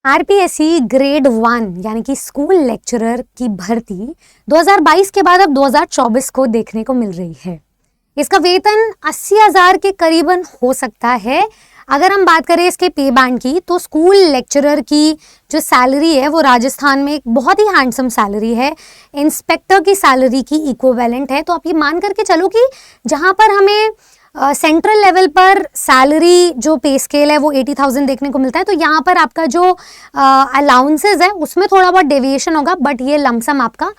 RPSC grade 1 यानी कि school lecturer की भर्ती 2022 के बाद अब 2024 को देखने को मिल रही है। इसका वेतन 80,000 के करीबन हो सकता है। अगर हम बात करें इसके पे बैंड की तो स्कूल लेक्चरर की जो सैलरी है वो राजस्थान में एक बहुत ही हैंडसम सैलरी है, इंस्पेक्टर की सैलरी की इक्विवेलेंट है। तो आप ये मान करके चलो कि जहाँ पर हमें सेंट्रल लेवल पर सैलरी जो पे स्केल है वो 80,000 देखने को मिलता है, तो यहाँ पर आपका जो अलाउंसेस है उसमें थोड़ा बहुत डेविएशन होगा, बट ये लमसम आपका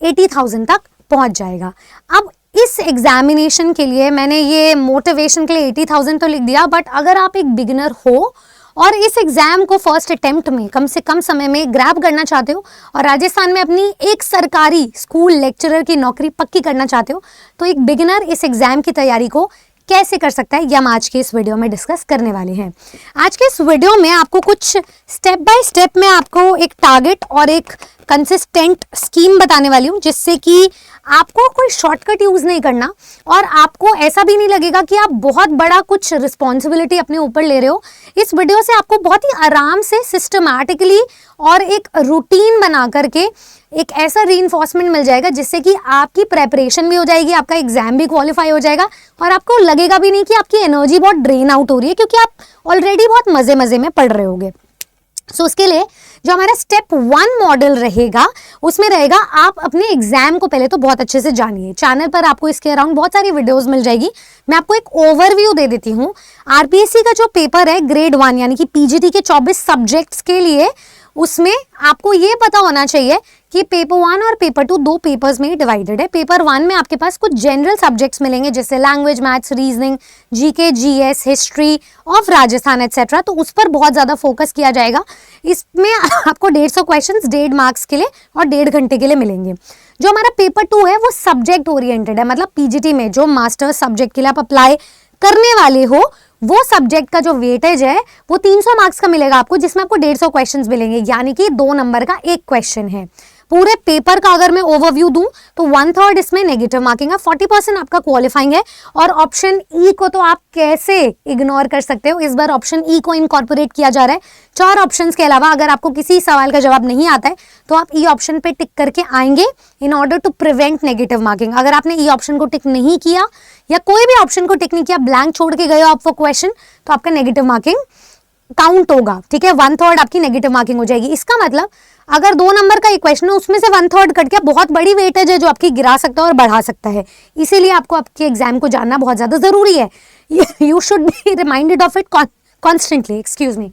80,000 तक पहुँच जाएगा। अब इस एग्जामिनेशन के लिए मैंने ये मोटिवेशन के लिए 80,000 तो लिख दिया, बट अगर आप एक बिगिनर हो और इस एग्जाम को फर्स्ट अटेम्प्ट में कम से कम समय में ग्रैब करना चाहते हो और राजस्थान में अपनी एक सरकारी स्कूल लेक्चरर की नौकरी पक्की करना चाहते हो, तो एक बिगिनर इस एग्जाम की तैयारी को कैसे कर सकता है ये हम आज के इस वीडियो में डिस्कस करने वाले हैं। आज के इस वीडियो में आपको कुछ स्टेप बाय स्टेप में आपको एक टारगेट और एक कंसिस्टेंट स्कीम बताने वाली हूँ, जिससे कि आपको कोई शॉर्टकट यूज नहीं करना और आपको ऐसा भी नहीं लगेगा कि आप बहुत बड़ा कुछ रिस्पॉन्सिबिलिटी अपने ऊपर ले रहे हो। इस वीडियो से आपको बहुत ही आराम से सिस्टमैटिकली और एक रूटीन बना करके एक ऐसा रीइंफोर्समेंट मिल जाएगा जिससे कि आपकी प्रेपरेशन भी हो जाएगी, आपका एग्जाम भी क्वालिफाई हो जाएगा और आपको लगेगा भी नहीं कि आपकी एनर्जी बहुत ड्रेन आउट हो रही है, क्योंकि आप ऑलरेडी बहुत मजे मजे में पढ़ रहे होगे। सो उसके लिए जो हमारा स्टेप 1 मॉडल रहेगा उसमें रहेगा आप अपने एग्जाम को पहले तो बहुत अच्छे से जानिए। चैनल पर आपको इसके अराउंड बहुत सारी वीडियोस मिल जाएगी। मैं आपको एक ओवरव्यू दे देती हूँ। आरपीएससी का जो पेपर है ग्रेड 1 यानी कि पीजीटी के 24 सब्जेक्ट्स के लिए, उसमें आपको ये पता होना चाहिए कि पेपर 1 और पेपर 2 दो पेपर्स में ही डिवाइडेड है। पेपर 1 में आपके पास कुछ जनरल सब्जेक्ट्स मिलेंगे जैसे language, maths, reasoning, GK, GS, history of Rajasthan etcetera, तो उस पर बहुत ज़्यादा फोकस किया जाएगा। इसमें आपको 150 क्वेश्चंस 1.5 मार्क्स के लिए और 1.5 घंटे के लिए मिलेंगे। जो हमारा पेपर 2 है वो सब्जेक्ट ओरिएंटेड है, मतलब पीजीटी में जो मास्टर्स सब्जेक्ट के लिए आप अप्लाई करने वाले हो वो सब्जेक्ट का जो वेटेज है वो 300 मार्क्स का मिलेगा आपको, जिसमें आपको 150 क्वेश्चंस मिलेंगे, यानी कि 2 नंबर का एक क्वेश्चन है। पूरे पेपर का अगर मैं ओवरव्यू दूं तो 1/3 इसमें नेगेटिव मार्किंग है, 40% आपका क्वालिफाइंग है। और ऑप्शन ई को तो आप कैसे इग्नोर कर सकते हो, इस बार ऑप्शन ई को इनकॉर्पोरेट किया जा रहा है। 4 ऑप्शंस के अलावा अगर आपको किसी सवाल का जवाब नहीं आता है तो आप ई ऑप्शन पे टिक करके आएंगे in order to prevent negative marking. अगर आपने ई ऑप्शन को टिक नहीं किया या कोई भी ऑप्शन को टिक नहीं किया, ब्लैंक छोड़ के गए हो आप वो क्वेश्चन, तो आपका नेगेटिव मार्किंग काउंट होगा। ठीक है, 1/3 आपकी नेगेटिव मार्किंग हो जाएगी। इसका मतलब अगर 2 नंबर का एक क्वेश्चन है उसमें से 1/3 कट गया, बहुत बड़ी वेटेज है जो आपकी गिरा सकता है और बढ़ा सकता है। इसीलिए आपको आपके एग्जाम को जानना बहुत ज्यादा जरूरी है। You should be reminded of it constantly. Excuse me,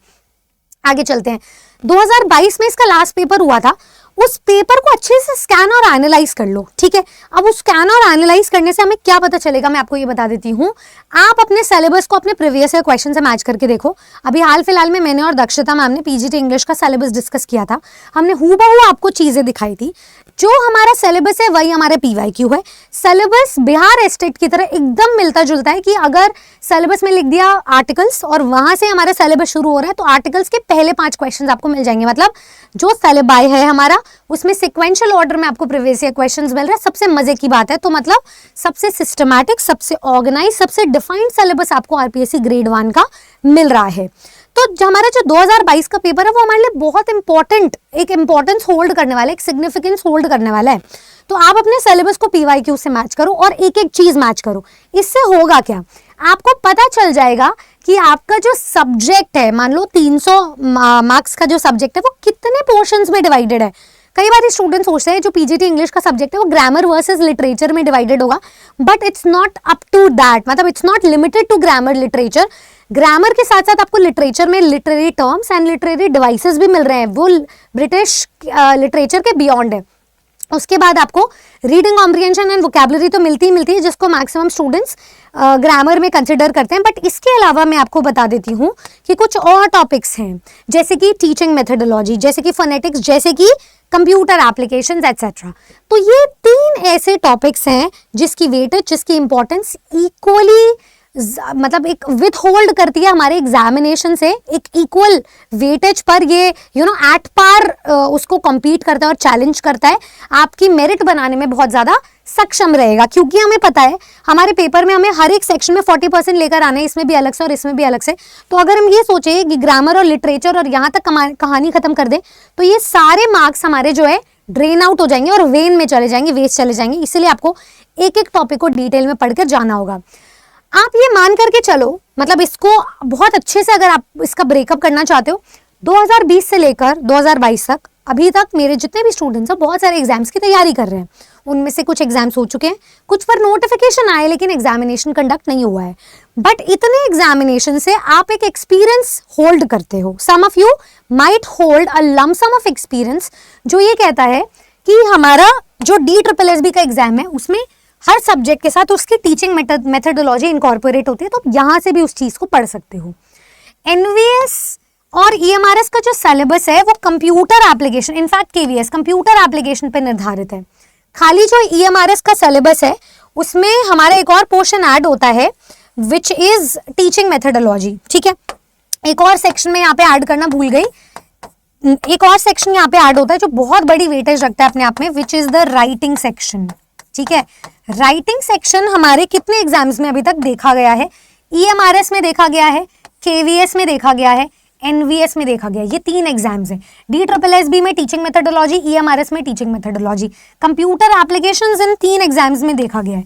आगे चलते हैं। 2022 में इसका लास्ट पेपर हुआ था। उस पेपर को अच्छे से स्कैन और एनालाइज कर लो। ठीक है, अब उस स्कैन और एनालाइज करने से हमें क्या पता चलेगा मैं आपको ये बता देती हूँ। आप अपने सिलेबस को अपने प्रीवियस ईयर क्वेश्चन से मैच करके देखो। अभी हाल फिलहाल में मैंने और दक्षता मैम ने पीजीटी इंग्लिश का सिलेबस डिस्कस किया था। हमने हूबहू आपको चीजें दिखाई थी। जो हमारा सिलेबस है वही हमारा पीवाईक्यू है। सिलेबस बिहार स्टेट की तरह एकदम मिलता जुलता है कि अगर सिलेबस में लिख दिया आर्टिकल्स और वहां से हमारा सिलेबस शुरू हो रहा है तो आर्टिकल्स के पहले 5 क्वेश्चन आपको मिल जाएंगे। मतलब जो सिलेबाई है हमारा उसमें सिक्वेंशियल ऑर्डर में आपको प्रीवियस ईयर क्वेश्चंस मिल रहे हैं। सबसे मजे की बात है, तो मतलब सबसे सिस्टमैटिक, सबसे ऑर्गेनाइज, सबसे डिफाइंड सिलेबस आपको आरपीएससी ग्रेड 1 का मिल रहा है। तो जो हमारा जो 2022 का पेपर है वो हमारे लिए बहुत इंपॉर्टेंट, एक इंपॉर्टेंस होल्ड करने वाला है, एक सिग्निफिकेंस होल्ड करने वाला है। तो आप अपने सिलेबस को पीवाईक्यू से मैच करो और एक एक चीज मैच करो। इससे होगा क्या, आपको पता चल जाएगा कि आपका जो सब्जेक्ट है, मान लो 300 मार्क्स का जो सब्जेक्ट है वो कितने पोर्शंस में डिवाइडेड है। कई बार स्टूडेंट सोचते हैं जो पीजीटी इंग्लिश का सब्जेक्ट है वो ग्रामर वर्सेस लिटरेचर में डिवाइडेड होगा, but it's not up to that. मतलब it's not limited to grammar literature. Grammar के साथ साथ आपको लिटरेचर में literary terms and literary devices भी मिल रहे हैं, वो ब्रिटिश लिटरेचर के बियॉन्ड है। उसके बाद आपको रीडिंग कॉम्प्रिहेंशन एंड वोकैबुलरी तो मिलती ही है, जिसको मैक्सिमम स्टूडेंट्स ग्रामर में कंसिडर करते हैं। बट इसके अलावा मैं आपको बता देती हूँ कि कुछ और टॉपिक्स हैं, जैसे कि टीचिंग मेथडोलॉजी, जैसे कि फोनेटिक्स, जैसे कि कंप्यूटर एप्लीकेशंस एटसेट्रा। तो ये 3 ऐसे टॉपिक्स हैं जिसकी वेटेज, जिसकी इंपॉर्टेंस इक्वली मतलब एक विथ होल्ड करती है हमारे एग्जामिनेशन से, एक इक्वल वेटेज पर ये एट पार उसको कम्पीट करता है और चैलेंज करता है, आपकी मेरिट बनाने में बहुत ज़्यादा सक्षम रहेगा। क्योंकि हमें पता है हमारे पेपर में हमें हर एक सेक्शन में 40% लेकर आना है, इसमें भी अलग से और इसमें भी अलग से। तो अगर हम ये सोचें कि ग्रामर और लिटरेचर और यहाँ तक कहानी खत्म कर दें, तो ये सारे मार्क्स हमारे जो है ड्रेन आउट हो जाएंगे और वेन में चले जाएंगे, वेस्ट चले जाएंगे। इसलिए आपको एक एक टॉपिक को डिटेल में पढ़कर जाना होगा। आप ये मान करके चलो, मतलब इसको बहुत अच्छे से अगर आप इसका ब्रेकअप करना चाहते हो, 2020 से लेकर 2022 तक अभी तक मेरे जितने भी स्टूडेंट्स हैं बहुत सारे एग्जाम्स की तैयारी कर रहे हैं। उनमें से कुछ एग्जाम्स हो चुके हैं, कुछ पर नोटिफिकेशन आए लेकिन एग्जामिनेशन कंडक्ट नहीं हुआ है। बट इतने एग्जामिनेशन से आप एक एक्सपीरियंस होल्ड करते हो। Some of you might hold a lump sum of experience, जो ये कहता है कि हमारा जो DSSB का एग्जाम है उसमें हर सब्जेक्ट के साथ उसकी टीचिंग मेथडोलॉजी इनकॉर्पोरेट होती है, तो यहाँ से भी उस चीज़ को पढ़ सकते हो। NVS और EMRS का जो सिलेबस है वो computer application, in fact KVS computer application पे निर्धारित है। खाली जो EMRS का सिलेबस है उसमें हमारा एक और पोर्शन ऐड होता है विच इज टीचिंग मेथडोलॉजी। ठीक है, एक और सेक्शन में यहाँ पे ऐड करना भूल गई, एक और सेक्शन यहाँ पे ऐड होता है जो बहुत बड़ी वेटेज रखता है अपने आप में, which is the writing section. ठीक है, राइटिंग सेक्शन हमारे कितने एग्जाम्स में अभी तक देखा गया है? EMRS में देखा गया है, KVS में देखा गया है, NVS में देखा गया। ये 3 एग्जाम्स हैं। DSSB में टीचिंग मेथडोलॉजी, EMRS में teaching methodology, computer applications in 3 exams में देखा गया है।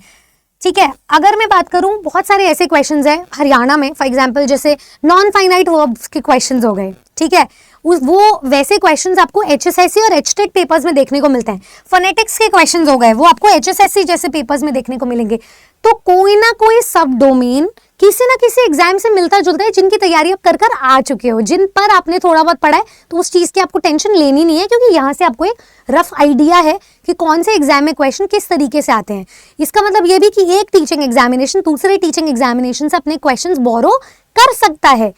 ठीक है, अगर मैं बात करूं, बहुत सारे ऐसे क्वेश्चंस हैं हरियाणा में, फॉर एग्जांपल जैसे नॉन फाइनाइट वर्ब्स के क्वेश्चंस हो गए। ठीक है, वो वैसे क्वेश्चंस आपको HSSC और HTET पेपर्स में देखने को मिलते हैं। फोनेटिक्स के क्वेश्चंस हो गए, वो आपको HSSC जैसे पेपर्स में देखने को मिलेंगे। तो कोई ना कोई सब डोमेन किसी ना किसी एग्जाम से मिलता जुलता है, जिनकी तैयारी आप कर आ चुके हो, जिन पर आपने थोड़ा बहुत पढ़ा है, तो उस चीज़ की आपको टेंशन लेनी नहीं है, क्योंकि यहाँ से आपको एक रफ आइडिया है कि कौन से एग्जाम में क्वेश्चन किस तरीके से आते हैं। इसका मतलब ये भी कि एक टीचिंग एग्जामिनेशन दूसरे टीचिंग एग्जामिनेशन से अपने क्वेश्चन बोरो कर सकता है।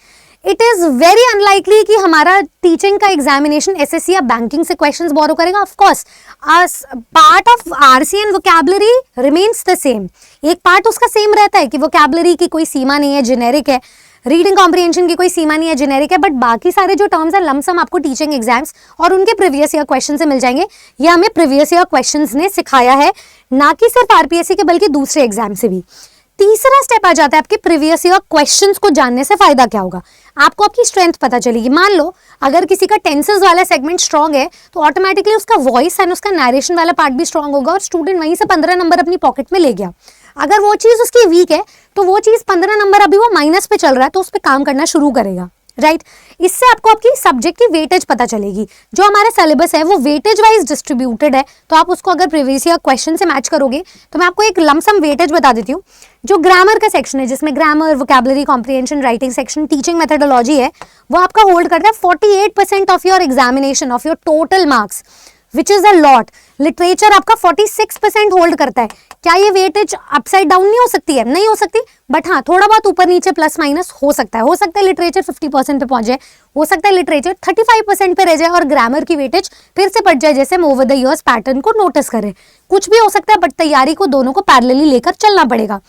इट इज वेरी अनलाइकली कि हमारा टीचिंग का एग्जामिनेशन SSC या बैंकिंग से क्वेश्चंस बोरो करेगा। Of course part of RC and vocabulary remains the same, एक पार्ट उसका सेम रहता है कि वोकैबुलरी की कोई सीमा नहीं है, जेनेरिक है, रीडिंग कॉम्प्रिहेंशन की कोई सीमा नहीं है, जेनेरिक है। बट बाकी सारे जो टर्म्स है लमसम आपको टीचिंग एग्जाम्स और उनके प्रीवियस ईयर क्वेश्चन से मिल जाएंगे। ये हमें प्रीवियस ईयर क्वेश्चन ने सिखाया है, ना कि सिर्फ RPSC के बल्कि दूसरे एग्जाम से भी। तीसरा स्टेप आ जाता है आपके प्रीवियस ईयर क्वेश्चंस को जानने से फायदा क्या होगा? आपको आपकी स्ट्रेंथ पता चलेगी। मान लो अगर किसी का टेंसेस वाला सेगमेंट स्ट्रांग है, तो ऑटोमेटिकली उसका वॉइस एंड उसका नरेशन वाला पार्ट भी स्ट्रांग होगा और स्टूडेंट वहीं से 15 नंबर अपनी पॉकेट में ले गया। अगर वो चीज़ उसकी वीक है, तो वो चीज़ 15 नंबर अभी वो माइनस पे चल रहा है, तो उस पर काम करना शुरू करेगा। राइट, इससे आपको आपकी सब्जेक्ट की वेटेज पता चलेगी। जो हमारा सिलेबस है वो वेटेज वाइज डिस्ट्रीब्यूटेड है, तो आप उसको अगर प्रीवियस ईयर क्वेश्चन से मैच करोगे, तो मैं आपको एक लमसम वेटेज बता देती हूँ। जो ग्रामर का सेक्शन है, जिसमें grammar, vocabulary, comprehension, writing section, teaching methodology है, वो आपका होल्ड करता है 48% of your examination, of your total marks, which is a lot. Literature आपका 46% होल्ड करता है। क्या ये वेटेज अपसाइड डाउन नहीं हो सकती है? नहीं हो सकती, बट हाँ थोड़ा बहुत ऊपर नीचे प्लस माइनस हो सकता है। हो सकता है लिटरेचर 50% पे पहुंच जाए, हो सकता है लिटरेचर 35% पे रह जाए और ग्रामर की वेटेज फिर से बढ़ जाए, जैसे हम ओवर द ईयर्स पैटर्न को नोटिस करें। कुछ भी हो सकता है, बट तैयारी को दोनों को पैरेलली लेकर चलना पड़ेगा।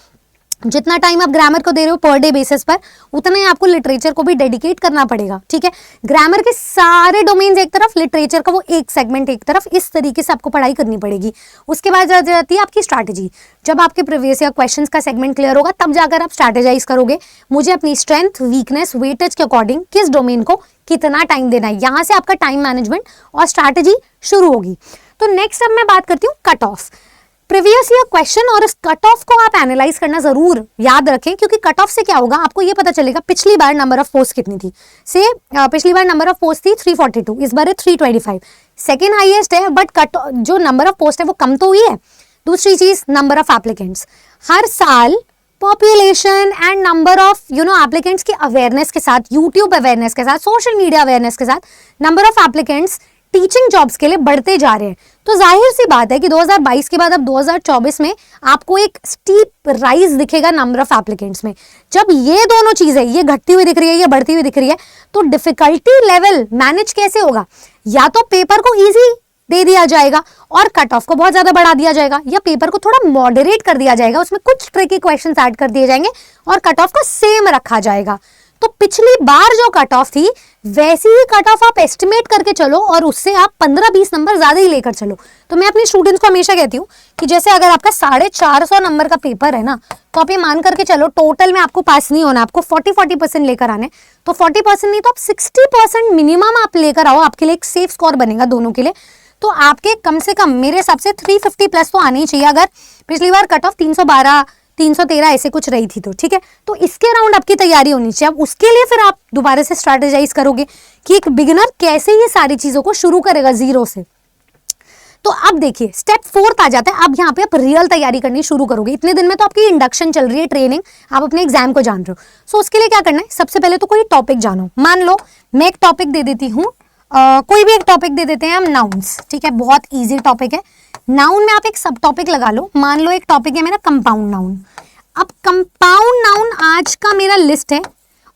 जितना टाइम आप ग्रामर को दे रहे हो पर डे बेसिस पर, उतना ही आपको लिटरेचर को भी डेडिकेट करना पड़ेगा। ठीक है, ग्रामर के सारे डोमेन्स एक तरफ, लिटरेचर का वो एक सेगमेंट एक तरफ, इस तरीके से आपको पढ़ाई करनी पड़ेगी। उसके बाद आ जाती है आपकी स्ट्रैटेजी। जब आपके प्रीवियस ईयर क्वेश्चंस का सेगमेंट क्लियर होगा, तब जाकर आप स्ट्रैटेजाइज करोगे, मुझे अपनी स्ट्रेंथ, वीकनेस, वेटेज के अकॉर्डिंग किस डोमेन को कितना टाइम देना है। यहाँ से आपका टाइम मैनेजमेंट और स्ट्रैटेजी शुरू होगी। तो नेक्स्ट अब मैं बात करती हूँ cut off. Previous year question और इस कट ऑफ को आप एनालाइज करना जरूर याद रखें, क्योंकि कट ऑफ से क्या होगा, आपको ये पता चलेगा पिछली बार नंबर ऑफ पोस्ट कितनी थी। से पिछली बार नंबर ऑफ पोस्ट थी 342, इस बार है 325, सेकेंड हाईएस्ट है, बट कट जो नंबर ऑफ पोस्ट है वो कम तो हुई है। दूसरी चीज, नंबर ऑफ एप्लीकेंट्स। हर साल population and number of applicants की अवेयरनेस के साथ, यूट्यूब अवेयरनेस के साथ, सोशल मीडिया अवेयरनेस के साथ, number of applicants teaching jobs के लिए बढ़ते जा रहे हैं। तो जाहिर सी बात है कि 2022 के बाद अब 2024 में आपको एक स्टीप राइज दिखेगा नंबर ऑफ एप्लीकेंट्स में। जब ये दोनों चीजें, ये घटती हुई दिख रही है, ये बढ़ती हुई दिख रही है, तो डिफिकल्टी लेवल मैनेज कैसे होगा? या तो पेपर को इजी दे दिया जाएगा और कट ऑफ को बहुत ज्यादा बढ़ा दिया जाएगा, या पेपर को थोड़ा मॉडरेट कर दिया जाएगा, उसमें कुछ ट्रिकी क्वेश्चंस ऐड कर दिए जाएंगे और कट ऑफ को सेम रखा जाएगा। तो पिछली बार जो कट ऑफ थी वैसी ही कट ऑफ आप एस्टिमेट करके चलो और उससे आप 15-20 नंबर ज्यादा ही लेकर चलो। तो मैं अपने स्टूडेंट्स को हमेशा कहती हूँ कि जैसे अगर आपका 450 नंबर का पेपर है ना, तो आप ये मान करके चलो टोटल में आपको पास नहीं होना, आपको 40% लेकर आने, तो 40% नहीं तो आप 60% मिनिमम आप लेकर आओ, आपके लिए एक सेफ स्कोर बनेगा दोनों के लिए। तो आपके कम से कम मेरे हिसाब से 350 प्लस तो आने ही चाहिए। अगर पिछली बार कट ऑफ 312 313 ऐसे कुछ रही थी तो ठीक है, तो इसके अराउंड आपकी तैयारी होनी चाहिए। अब उसके लिए फिर आप दोबारा से स्ट्रैटेजाइज करोगे कि एक बिगिनर कैसे ये सारी चीजों को शुरू करेगा जीरो से। तो अब देखिए स्टेप 4 आ जाता है। अब यहाँ पे आप रियल तैयारी करनी शुरू करोगे। इतने दिन में तो आपकी इंडक्शन चल रही है, ट्रेनिंग, आप अपने एग्जाम को जान रहे हो। सो उसके लिए क्या करना है, सबसे पहले तो कोई टॉपिक जानो। मान लो मैं एक टॉपिक दे देती हूँ, कोई भी एक टॉपिक दे देते हैं हम, नाउन्स, ठीक है, बहुत ईजी टॉपिक है। नाउन में आप एक सब टॉपिक लगा लो। मान लो एक टॉपिक है मेरा कंपाउंड नाउन। अब कंपाउंड नाउन आज का मेरा लिस्ट है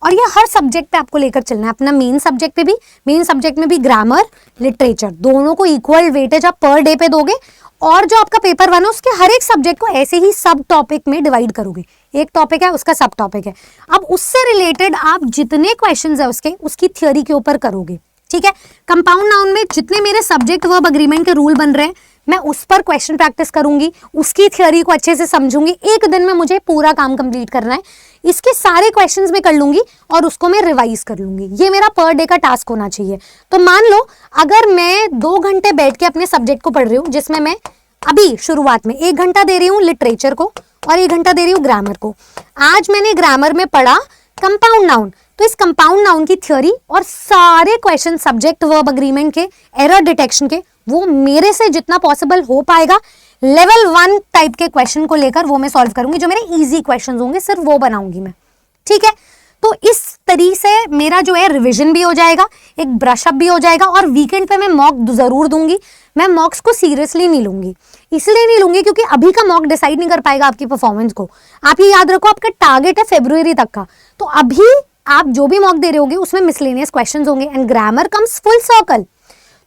और ये हर सब्जेक्ट पे आपको लेकर चलना है। अपना मेन सब्जेक्ट पे भी, मेन सब्जेक्ट में भी ग्रामर, लिटरेचर, दोनों को इक्वल वेटेज आप पर डे पे दोगे और जो आपका पेपर 1 है उसके हर एक सब्जेक्ट को ऐसे ही सब टॉपिक में डिवाइड करोगे। एक टॉपिक है उसका सब टॉपिक है, अब उससे रिलेटेड आप जितने क्वेश्चंस है उसकी थ्योरी के ऊपर करोगे, ठीक है। कंपाउंड नाउन में जितने मेरे सब्जेक्ट वर्ब एग्रीमेंट के रूल बन रहे हैं मैं उस पर क्वेश्चन प्रैक्टिस करूंगी, उसकी थ्योरी को अच्छे से समझूंगी। एक दिन में मुझे पूरा काम कंप्लीट करना है, इसके सारे क्वेश्चंस में कर लूंगी और उसको मैं रिवाइज कर लूंगी। ये मेरा पर डे का टास्क होना चाहिए। तो मान लो अगर मैं 2 घंटे बैठ के अपने सब्जेक्ट को पढ़ रही हूँ, जिसमें मैं अभी शुरुआत में 1 घंटा दे रही हूँ लिटरेचर को और 1 घंटा दे रही हूँ ग्रामर को। आज मैंने ग्रामर में पढ़ा कंपाउंड नाउन, तो इस कंपाउंड नाउन की थ्योरी और सारे क्वेश्चन सब्जेक्ट वर्ब एग्रीमेंट के, एरर डिटेक्शन के, वो मेरे से जितना पॉसिबल हो पाएगा लेवल 1 टाइप के क्वेश्चन को लेकर वो मैं सॉल्व करूंगी। जो मेरे इजी क्वेश्चंस होंगे सिर्फ वो बनाऊंगी मैं, ठीक है। तो इस तरीके से मेरा जो है रिवीजन भी हो जाएगा, एक ब्रशअप भी हो जाएगा और वीकेंड पे मैं मॉक जरूर दूंगी। मैं मॉक्स को सीरियसली नहीं लूंगी, इसलिए नहीं लूंगी क्योंकि अभी का मॉक डिसाइड नहीं कर पाएगा आपकी परफॉर्मेंस को। आप ये याद रखो आपका टारगेट है फरवरी तक का, तो अभी आप जो भी मॉक दे रहे होगे उसमें मिसलेनियस क्वेश्चंस होंगे and grammar comes full circle.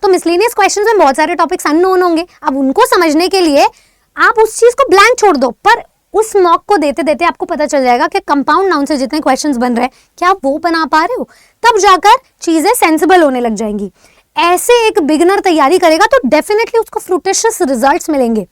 तो मिसलेनियस क्वेश्चंस में बहुत सारे टॉपिक्स अननोन होंगे। अब उनको समझने के लिए आप उस चीज को ब्लैंक छोड़ दो, पर उस मॉक को देते देते आपको पता चल जाएगा कि कंपाउंड नाउन से जितने क्वेश्चंस बन रहे हैं क्या आप वो बना पा रहे हो, तब जाकर चीजें सेंसिबल होने लग जाएंगी। ऐसे एक बिगिनर तैयारी करेगा तो डेफिनेटली उसको फ्रूटिशियस रिजल्ट्स मिलेंगे।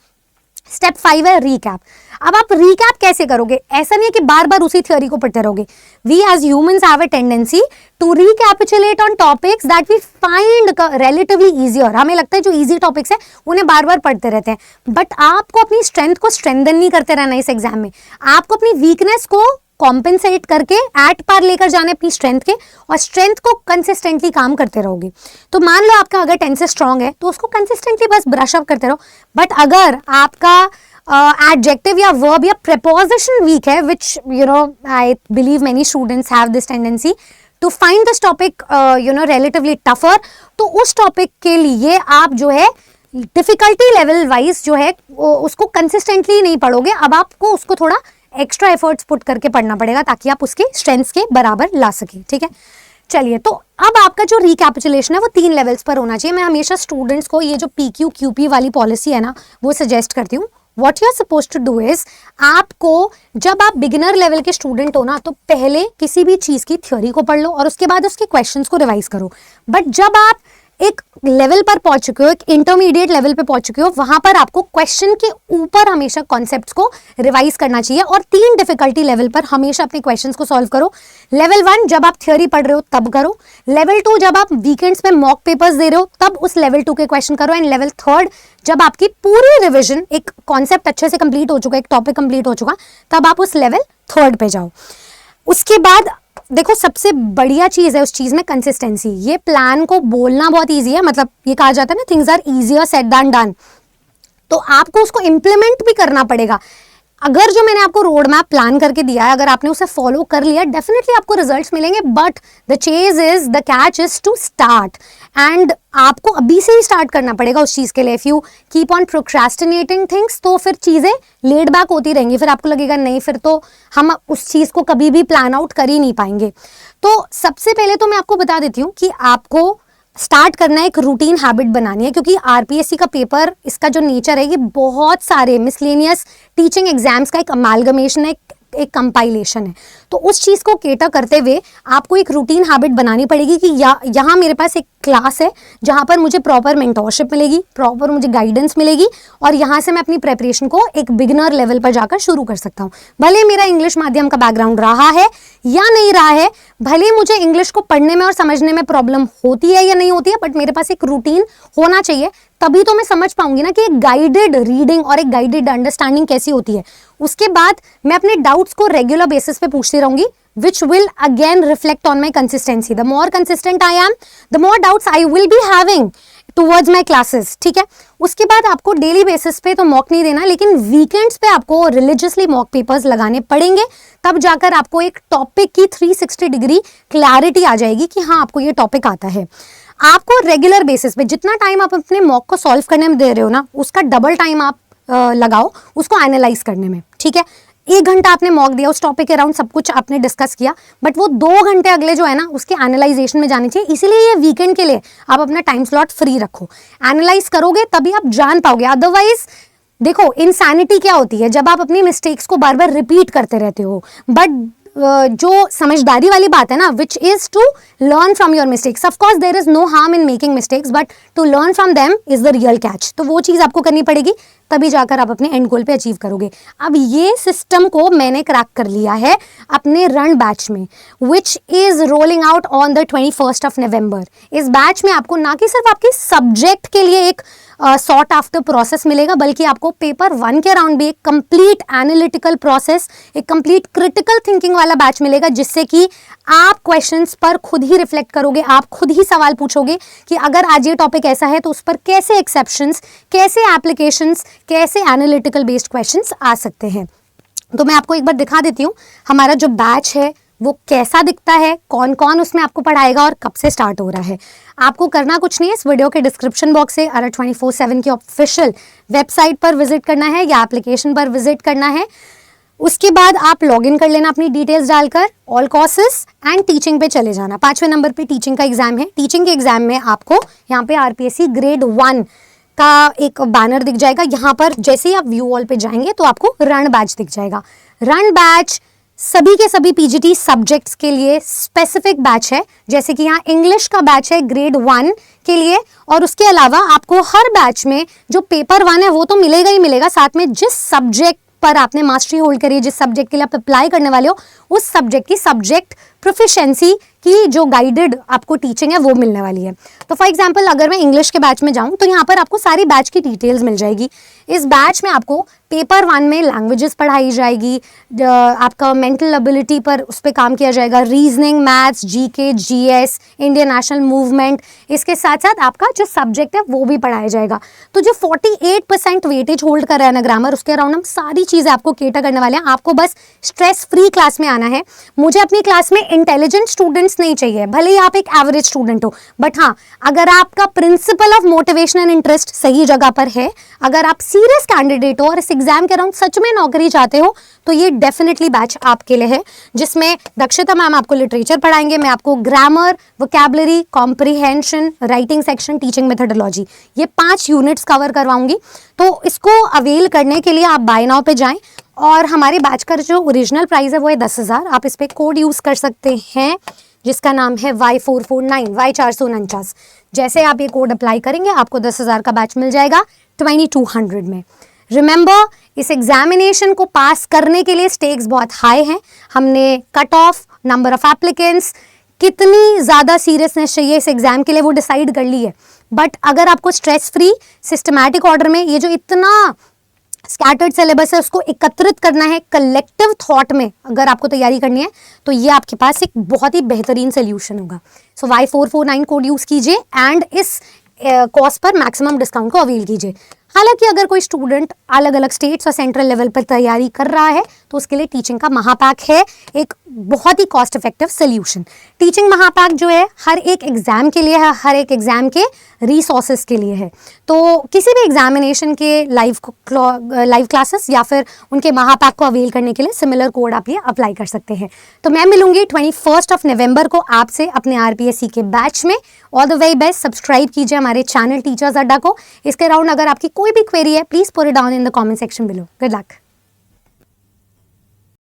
स्टेप 5 है रीकैप। अब आप रीकैप कैसे करोगे, ऐसा नहीं है कि बार बार उसी थ्योरी को पढ़ते रहोगे। We as humans have a tendency to recapitulate on topics that we find relatively easier. हमें लगता है जो इजी टॉपिक्स है उन्हें बार बार पढ़ते रहते हैं, बट आपको अपनी स्ट्रेंथ को स्ट्रेंथन नहीं करते रहना इस एग्जाम में। आपको अपनी वीकनेस को कॉम्पेंसेट करके एट पार लेकर जाने अपनी स्ट्रेंथ के, और स्ट्रेंथ को कंसिस्टेंटली काम करते रहोगे। तो मान लो आपका अगर टेंसेस स्ट्रांग है तो उसको कंसिस्टेंटली बस ब्रश अप करते रहो। बट अगर आपका एडजेक्टिव या वर्ब या प्रेपोजिशन वीक है, which you know I believe many students have this tendency to find this topic relatively tougher, तो उस टॉपिक के लिए आप जो है डिफिकल्टी लेवल वाइज जो है उसको कंसिस्टेंटली नहीं पढ़ोगे। अब आपको उसको थोड़ा एक्स्ट्रा एफर्ट्स पुट करके पढ़ना पड़ेगा ताकि आप उसके स्ट्रेंथ्स के बराबर ला सके, ठीक है। चलिए, तो अब आपका जो रिकैपिचुलेशन है वो 3 लेवल्स पर होना चाहिए। मैं हमेशा स्टूडेंट्स को ये जो PQ QP वाली पॉलिसी है ना वो सजेस्ट करती हूँ। What you are supposed to do is, आपको जब आप बिगिनर लेवल के स्टूडेंट हो ना तो पहले किसी भी चीज की थ्योरी को पढ़ लो और उसके बाद उसके क्वेश्चंस को रिवाइज करो। बट जब आप एक लेवल पर पहुंच चुके हो, एक इंटरमीडिएट लेवल पे पहुंच चुके हो, वहां पर आपको क्वेश्चन के ऊपर हमेशा कॉन्सेप्ट्स को रिवाइज करना चाहिए और 3 डिफिकल्टी लेवल पर हमेशा अपने क्वेश्चंस को सॉल्व करो। लेवल 1 जब आप थ्योरी पढ़ रहे हो तब करो, लेवल 2 जब आप वीकेंड्स में मॉक पेपर्स दे रहे हो तब उस लेवल 2 के क्वेश्चन करो, एंड लेवल 3 जब आपकी पूरी रिविजन, एक कॉन्सेप्ट अच्छे से कंप्लीट हो चुका, एक टॉपिक कंप्लीट हो चुका, तब आप उस लेवल 3 पे जाओ। उसके बाद देखो सबसे बढ़िया चीज है उस चीज में कंसिस्टेंसी। ये प्लान को बोलना बहुत इजी है, मतलब ये कहा जाता है ना, things are easier said than done, तो आपको उसको इम्प्लीमेंट भी करना पड़ेगा। अगर जो मैंने आपको रोड मैप प्लान करके दिया है, अगर आपने उसे फॉलो कर लिया, डेफिनेटली आपको रिजल्ट्स मिलेंगे। But the chase is, the catch is to start, and आपको अभी से ही स्टार्ट करना पड़ेगा उस चीज के लिए। If you keep on procrastinating things तो फिर चीजें लेड बैक होती रहेंगी, फिर आपको लगेगा नहीं, फिर तो हम उस चीज को कभी भी प्लान आउट कर ही नहीं पाएंगे। तो सबसे पहले तो मैं आपको बता देती हूँ कि आपको स्टार्ट करना है, एक रूटीन हैबिट बनानी है, क्योंकि आरपीएससी का पेपर, इसका जो नेचर है ये बहुत सारे मिसलेनियस टीचिंग एग्जाम्स का एक अमालगमेशन है, एक कंपाइलेशन है। तो उस चीज़ को केटर करते हुए आपको एक रूटीन हैबिट बनानी पड़ेगी कि यहाँ मेरे पास एक क्लास है जहाँ पर मुझे प्रॉपर मेंटोरशिप मिलेगी, प्रॉपर मुझे गाइडेंस मिलेगी, और यहाँ से मैं अपनी प्रेपरेशन को एक बिगिनर लेवल पर जाकर शुरू कर सकता हूँ। भले मेरा इंग्लिश माध्यम का बैकग्राउंड रहा है या नहीं रहा है, भले मुझे इंग्लिश को पढ़ने में और समझने में प्रॉब्लम होती है या नहीं होती है, बट मेरे पास एक रूटीन होना चाहिए, तभी तो मैं समझ पाऊंगी ना कि एक गाइडेड रीडिंग और एक गाइडेड अंडरस्टैंडिंग कैसी होती है। उसके बाद मैं अपने डाउट्स को रेगुलर बेसिस पे पूछती रहूंगी, which will again reflect on my consistency. The more consistent I am, the more doubts I will be having towards my classes. ठीक है, उसके बाद आपको डेली बेसिस पे तो मॉक नहीं देना, लेकिन वीकेंड्स पे आपको रिलीजियसली मॉक पेपर्स लगाने पड़ेंगे, तब जाकर आपको एक टॉपिक की 360 डिग्री क्लैरिटी आ जाएगी कि हाँ आपको ये टॉपिक आता है। आपको रेगुलर बेसिस पे जितना टाइम आप अपने मॉक को सॉल्व करने में दे रहे हो ना, उसका डबल टाइम आप लगाओ उसको एनालाइज करने में। ठीक है, 1 घंटा आपने मॉक दिया, उस टॉपिक के अराउंड सब कुछ आपने डिस्कस किया, बट वो 2 घंटे अगले जो है ना उसके एनालाइजेशन में जाने चाहिए। इसीलिए ये वीकेंड के लिए आप अपना टाइम स्लॉट फ्री रखो, एनालाइज करोगे तभी आप जान पाओगे। अदरवाइज देखो, इंसैनिटी क्या होती है, जब आप अपनी मिस्टेक्स को बार बार रिपीट करते रहते हो। बट जो समझदारी वाली बात है ना, which is to learn from your mistakes. Of course there is no harm in making mistakes, but to learn from them is the real catch. तो वो चीज़ आपको करनी पड़ेगी, तभी जाकर आप अपने एंड गोल पे अचीव करोगे। अब ये सिस्टम को मैंने क्रैक कर लिया है अपने रन बैच में, which is rolling out on the 21 नवंबर। इस बैच में आपको ना कि सिर्फ आपके सब्जेक्ट के लिए एक सॉर्ट आफ्टर प्रोसेस मिलेगा, बल्कि आपको पेपर 1 के अराउंड भी एक कंप्लीट एनालिटिकल प्रोसेस, एक कंप्लीट क्रिटिकल थिंकिंग वाला बैच मिलेगा, जिससे कि आप क्वेश्चंस पर खुद ही रिफ्लेक्ट करोगे, आप खुद ही सवाल पूछोगे कि अगर आज ये टॉपिक ऐसा है तो उस पर कैसे एक्सेप्शंस, कैसे एप्लीकेशंस, कैसे एनालिटिकल बेस्ड क्वेश्चंस आ सकते हैं। तो मैं आपको एक बार दिखा देती हूँ हमारा जो बैच है वो कैसा दिखता है, कौन कौन उसमें आपको पढ़ाएगा और कब से स्टार्ट हो रहा है। आपको करना कुछ नहीं है, इस वीडियो के डिस्क्रिप्शन बॉक्स से अलर्ट 24/7 की ऑफिशियल वेबसाइट पर विजिट करना है या एप्लीकेशन पर विजिट करना है। उसके बाद आप लॉगिन कर लेना अपनी डिटेल्स डालकर, ऑल कोर्सेस एंड टीचिंग पे चले जाना। 5वें नंबर पे टीचिंग का एग्जाम है। टीचिंग के एग्जाम में आपको यहाँ पे आरपीएससी ग्रेड 1 का एक बैनर दिख जाएगा। यहाँ पर जैसे ही आप व्यू वॉल पे जाएंगे तो आपको रण बैच दिख जाएगा। रण बैच सभी के सभी पीजीटी सब्जेक्ट्स के लिए स्पेसिफिक बैच है, जैसे कि यहाँ इंग्लिश का बैच है ग्रेड 1 के लिए, और उसके अलावा आपको हर बैच में जो पेपर 1 है वो तो मिलेगा ही मिलेगा, साथ में जिस सब्जेक्ट पर आपने मास्टरी होल्ड करी है, जिस सब्जेक्ट के लिए आप अप्लाई करने वाले हो, उस सब्जेक्ट की सब्जेक्ट प्रोफिशिएंसी की जो गाइडेड आपको टीचिंग है वो मिलने वाली है। तो फॉर एग्जांपल अगर मैं इंग्लिश के बैच में जाऊं तो यहाँ पर आपको सारी बैच की डिटेल्स मिल जाएगी। इस बैच में आपको पेपर 1 में लैंग्वेजेस पढ़ाई जाएगी, आपका मेंटल एबिलिटी पर उस पर काम किया जाएगा, reasoning, maths, GK, GS, Indian national movement, इसके साथ साथ आपका जो सब्जेक्ट है वो भी पढ़ाया जाएगा। तो जो 48% वेटेज होल्ड कर रहा है ना ग्रामर, उसके अराउंड हम सारी चीज़ें आपको केटर करने वाले हैं। आपको बस स्ट्रेस फ्री क्लास में आना है। मुझे अपनी क्लास में इंटेलिजेंट स्टूडेंट्स नहीं चाहिए, भले ही आप एक एवरेज स्टूडेंट हो, बट हाँ अगर आपका principle of motivation and interest सही जगह पर है, अगर आप सीरियस कैंडिडेट हो और इस एग्जाम के अराउंड सच में नौकरी चाहते हो, तो ये डेफिनेटली बैच आपके लिए है, जिसमें दक्षिता मैम आपको लिटरेचर पढ़ाएंगे, मैं आपको grammar, vocabulary, comprehension, writing section, teaching methodology, ये 5 यूनिट्स कवर करवाऊंगी। तो इसको अवेल करने के लिए आप बाय नाउ पे जाएं, और हमारे बैच का जो ओरिजिनल प्राइस है वो है 10,000। आप इस पर कोड यूज़ कर सकते हैं जिसका नाम है Y449, Y449। जैसे आप ये कोड अप्लाई करेंगे आपको 10,000 का बैच मिल जाएगा 2200 में। रिमेंबर, इस एग्जामिनेशन को पास करने के लिए स्टेक्स बहुत हाई हैं। हमने cut off, number of applicants, कितनी ज़्यादा सीरियसनेस चाहिए इस एग्ज़ाम के लिए वो डिसाइड कर ली है। बट अगर आपको स्ट्रेस फ्री सिस्टमैटिक ऑर्डर में ये जो इतना स्कैटर्ड सिलेबस है उसको एकत्रित करना है कलेक्टिव थॉट में, अगर आपको तैयारी करनी है, तो ये आपके पास एक बहुत ही बेहतरीन सोल्यूशन होगा। सो Y449 कोड यूज़ कीजिए एंड इस कॉस्ट पर मैक्सिमम डिस्काउंट को अवेल कीजिए। हालांकि अगर कोई स्टूडेंट अलग अलग स्टेट्स और सेंट्रल लेवल पर तैयारी कर रहा है तो उसके लिए टीचिंग का महापैक है एक बहुत ही कॉस्ट इफेक्टिव सोल्यूशन। टीचिंग महापैक जो है हर एक एग्जाम के लिए है, हर एक एग्जाम के रिसोर्सेज के लिए है। तो किसी भी एग्जामिनेशन के लाइव क्लासेस या फिर उनके महापैक को अवेल करने के लिए सिमिलर कोड आप ये अप्लाई कर सकते हैं। तो मैं मिलूंगी 21 नवंबर को आपसे अपने RPSC के बैच में। All the very best. Subscribe कीजिए हमारे चैनल टीचर्स अड्डा को। इसके अराउंड अगर आपकी कोई भी क्वेरी है please put it down in the comment section below. Good luck.